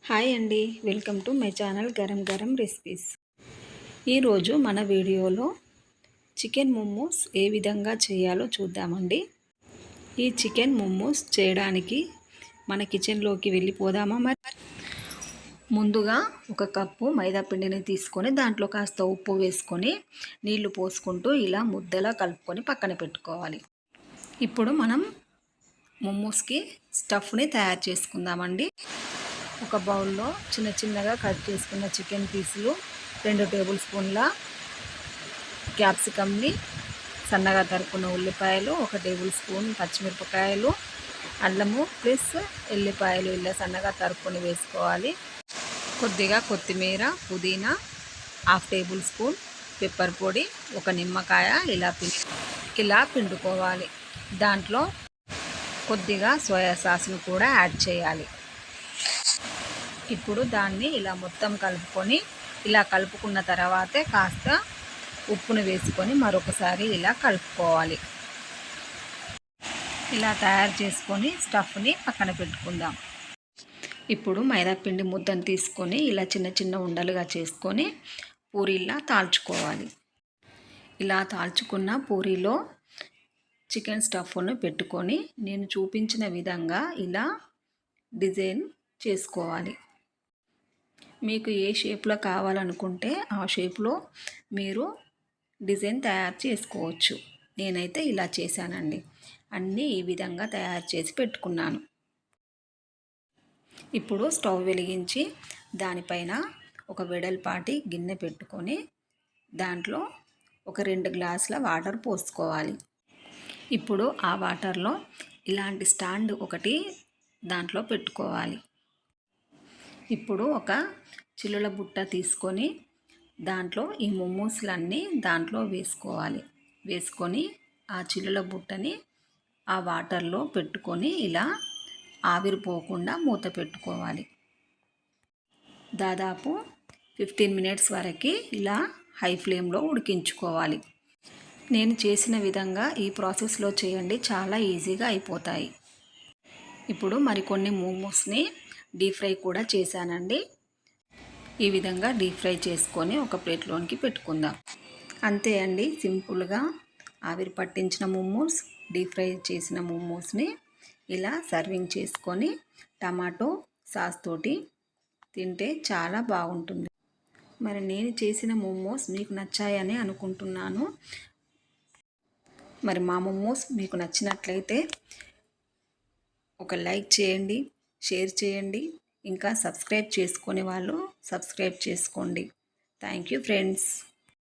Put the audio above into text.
Hi అండి, welcome to my channel garam garam recipes. ఈరోజు మన వీడియోలో చికెన్ మోమోస్ ఏ విధంగా చేయాలో చూద్దామండి. ఈ చికెన్ మోమోస్ చేయడానికి మన కిచెన్లోకి వెళ్ళిపోదామా. మరి ముందుగా ఒక కప్పు మైదా పిండిని తీసుకొని దాంట్లో కాస్త ఉప్పు వేసుకొని నీళ్లు పోసుకుంటూ ఇలా ముద్దలా కలుపుకొని పక్కన పెట్టుకోవాలి. ఇప్పుడు మనం మోమోస్కి స్టఫ్ని తయారు చేసుకుందామండి. ఒక బౌల్లో చిన్న చిన్నగా కట్ చేసుకున్న చికెన్ పీసులు, 2 టేబుల్ స్పూన్ల క్యాప్సికమ్ని, సన్నగా తరుక్కున్న ఉల్లిపాయలు, 1 టేబుల్ స్పూన్ పచ్చిమిరపకాయలు, అల్లము ప్లస్ ఎల్లిపాయలు ఇలా సన్నగా తరుక్కొని వేసుకోవాలి. కొద్దిగా కొత్తిమీర, పుదీనా, 1/2 టేబుల్ స్పూన్ పెప్పర్ పొడి, 1 నిమ్మకాయ ఇలా పిండుకోవాలి. దాంట్లో కొద్దిగా సోయా సాస్ను కూడా యాడ్ చేయాలి. ఇప్పుడు దాన్ని ఇలా మొత్తం కలుపుకొని ఇలా కలుపుకున్న తర్వాతే కాస్త ఉప్పును వేసుకొని మరొకసారి ఇలా కలుపుకోవాలి. ఇలా తయారు చేసుకొని స్టఫ్ని పక్కన పెట్టుకుందాం. ఇప్పుడు మైదా పిండి ముద్దను తీసుకొని ఇలా చిన్న చిన్న ఉండలుగా చేసుకొని పూరీలా తాల్చుకోవాలి. ఇలా తాల్చుకున్న పూరీలో చికెన్ స్టఫ్ను పెట్టుకొని నేను చూపించిన విధంగా ఇలా డిజైన్ చేసుకోవాలి. మీకు ఏ షేప్లో కావాలనుకుంటే ఆ షేప్లో మీరు డిజైన్ తయారు చేసుకోవచ్చు. నేనైతే ఇలా చేశానండి. అన్నీ ఈ విధంగా తయారు చేసి పెట్టుకున్నాను. ఇప్పుడు స్టవ్ వెలిగించి దానిపైన ఒక వెడల్పాటి గిన్నె పెట్టుకొని దాంట్లో ఒక 2 గ్లాసుల వాటర్ పోసుకోవాలి. ఇప్పుడు ఆ వాటర్లో ఇలాంటి స్టాండ్ ఒకటి దాంట్లో పెట్టుకోవాలి. ఇప్పుడు ఒక చిల్లుల బుట్ట తీసుకొని దాంట్లో ఈ మోమోస్లన్నీ దాంట్లో వేసుకొని ఆ చిల్లుల బుట్టని ఆ వాటర్లో పెట్టుకొని ఇలా ఆవిరిపోకుండా మూత పెట్టుకోవాలి. దాదాపు 15 మినిట్స్ వరకు ఇలా హై ఫ్లేమ్లో ఉడికించుకోవాలి. నేను చేసిన విధంగా ఈ ప్రాసెస్లో చేయండి, చాలా ఈజీగా అయిపోతాయి. ఇప్పుడు మరికొన్ని మోమోస్ని డీప్ ఫ్రై కూడా చేశానండి. ఈ విధంగా డీప్ ఫ్రై చేసుకొని ఒక ప్లేట్లోనికి పెట్టుకుందాం. అంతే అండి, సింపుల్గా ఆవిరి పట్టించిన మోమోస్, డీప్ ఫ్రై చేసిన మోమోస్ని ఇలా సర్వింగ్ చేసుకొని టమాటో సాస్ తోటి తింటే చాలా బాగుంటుంది. మరి నేను చేసిన మోమోస్ మీకు నచ్చాయని అనుకుంటున్నాను. మరి మా మోమోస్ మీకు నచ్చినట్లయితే ఒక లైక్ చేయండి, షేర్ చేయండి. ఇంకా సబ్స్క్రైబ్ చేసుకునే వాళ్ళు సబ్స్క్రైబ్ చేసుకోండి. Thank you friends.